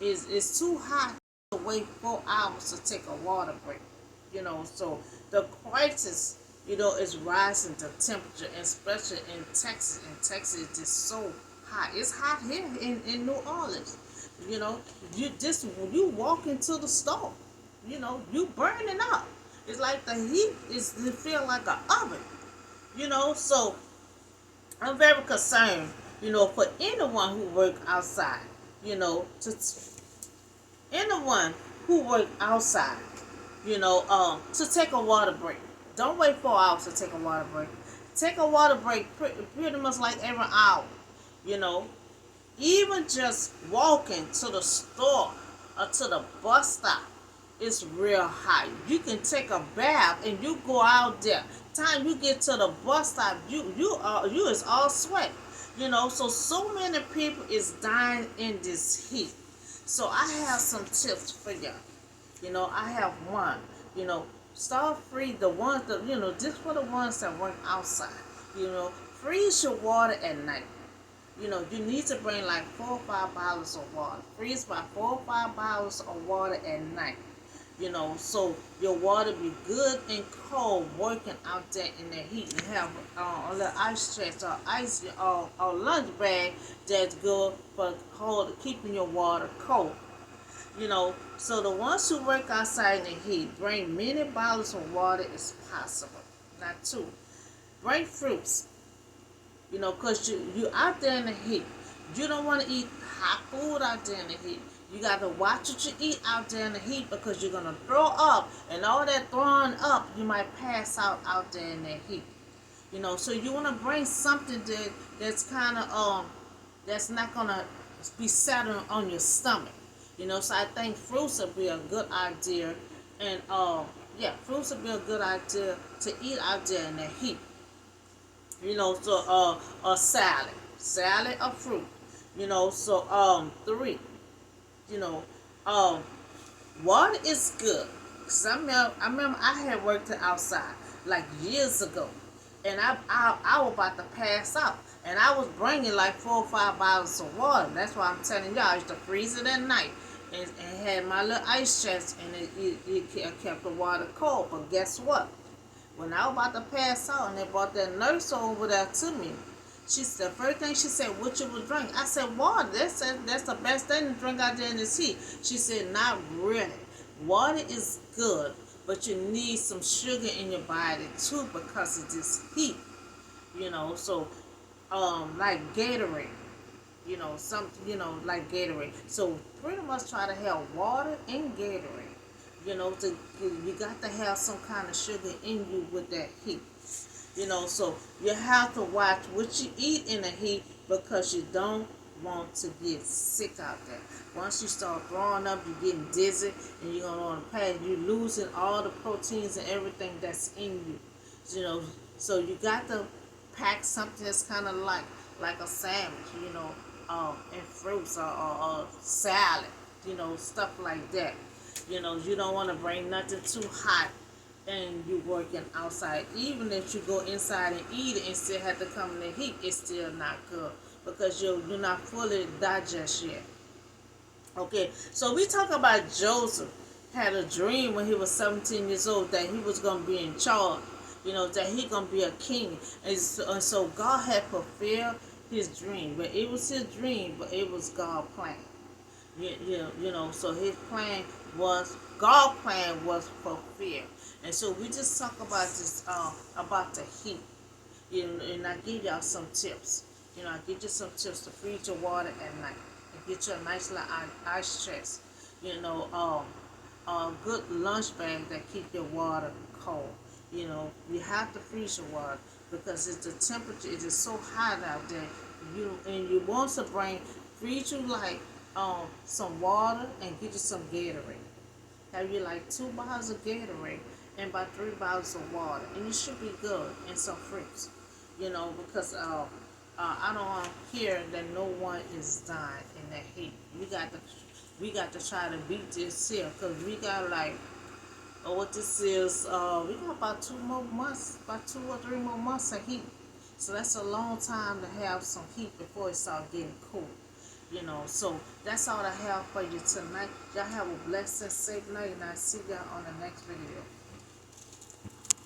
It's too hot to wait 4 hours to take a water break. So the crisis, is rising the temperature, especially in Texas. And Texas is just so hot. It's hot here in New Orleans. You know, when you walk into the store, you burning up. It's like the heat it feel like an oven. So I'm very concerned, for anyone who work outside, to anyone who work outside, to take a water break. Don't wait 4 hours to take a water break. Take a water break pretty much like every hour, you know. Even just walking to the store or to the bus stop, it's real hot. You can take a bath and you go out there. Time you get to the bus stop, you is all sweat. So many people is dying in this heat. So I have some tips for you. I have one. Start free the ones that just for the ones that work outside. Freeze your water at night. You need to bring like 4 or 5 bottles of water. Freeze by 4 or 5 bottles of water at night. So your water be good and cold working out there in the heat. And have a little ice chest or ice or lunch bag that's good for keeping your water cold. So the ones who work outside in the heat, bring many bottles of water as possible. Not two. Bring fruits. Because you out there in the heat. You don't want to eat hot food out there in the heat. You got to watch what you eat out there in the heat because you're going to throw up. And all that throwing up, you might pass out there in that heat. So you want to bring something that's kind of, that's not going to be settling on your stomach. So I think fruits would be a good idea. And, fruits would be a good idea to eat out there in the heat. So a salad or fruit. So three. You know, um, water is good. 'Cause I remember I had worked outside like years ago, and I was about to pass out, and I was bringing like 4 or 5 bottles of water. That's why I'm telling y'all, I used to freeze it at night. And had my little ice chest, and it kept the water cold. But guess what? When I was about to pass out and they brought that nurse over there to me, she said, the first thing she said, what you would drink? I said, water. That's the best thing to drink out there in this heat. She said, not really. Water is good, but you need some sugar in your body too because of this heat. So like Gatorade. Like Gatorade. So pretty much try to have water and Gatorade. You got to have some kind of sugar in you with that heat. So you have to watch what you eat in the heat because you don't want to get sick out there. Once you start throwing up, you're getting dizzy, and you're gonna want to pass. You're losing all the proteins and everything that's in you. So you got to pack something that's kind of like a sandwich, and fruits or salad, stuff like that. You don't want to bring nothing too hot and you working outside. Even if you go inside and eat it and still have to come in the heat, it's still not good because you're not fully digest yet. Okay, so we talk about Joseph had a dream when he was 17 years old that he was going to be in charge, that he going to be a king. And so God had fulfilled his dream. But it was his dream, but it was God's plan. So his plan was, God's plan was fulfilled. And so we just talk about this, about the heat. And I give y'all some tips. I give you some tips to freeze your water at night and get you a nice little ice chest. A good lunch bag that keep your water cold. You have to freeze your water because the temperature is just so hot out there. You want to freeze you like some water and get you some Gatorade. Have you like 2 bottles of Gatorade and about 3 bottles of water, and you should be good. And some fruits, because I don't want to hear that no one is dying in the heat. We got to try to beat this here, because we got like, what this is, we got about 2 more months, about 2 or 3 more months of heat. So that's a long time to have some heat before it starts getting cool. So that's all I have for you tonight. Y'all have a blessed and safe night, and I'll see y'all on the next video.